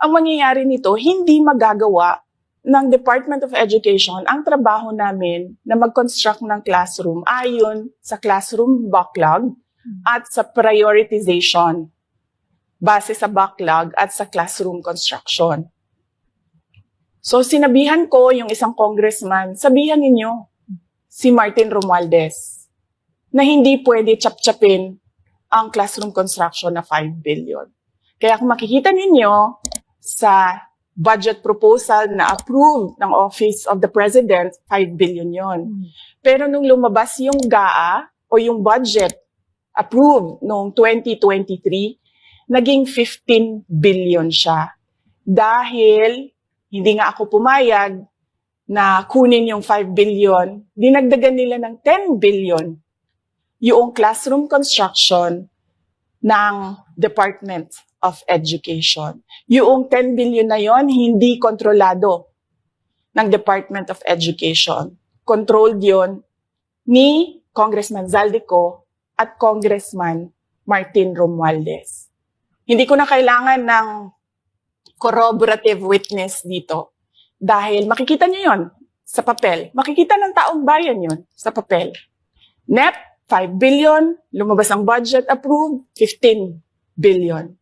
ang mangyayari nito, hindi magagawa ng Department of Education ang trabaho namin na mag-construct ng classroom ayon sa classroom backlog at sa prioritization base sa backlog at sa classroom construction. So sinabihan ko yung isang congressman, sabihan ninyo si Martin Romualdez na hindi pwede chap-chapin ang classroom construction na 5 billion. Kaya kung makikita ninyo sa budget proposal na approved ng Office of the President, 5 billion yon. Pero nung lumabas yung GAA o yung budget approved noong 2023, naging 15 billion siya. Dahil hindi nga ako pumayag na kunin yung 5 billion, dinagdagan nila ng 10 billion yung classroom construction ng Department of Education. Yung 10 billion na yon hindi kontrolado ng Department of Education. Controlled yon ni Congressman Zaldico at Congressman Martin Romualdez. Hindi ko na kailangan ng corroborative witness dito. Dahil makikita nyo yon sa papel. Makikita ng taong bayan yon sa papel. NEP, 5 billion. Lumabas ang budget approved, 15 billion.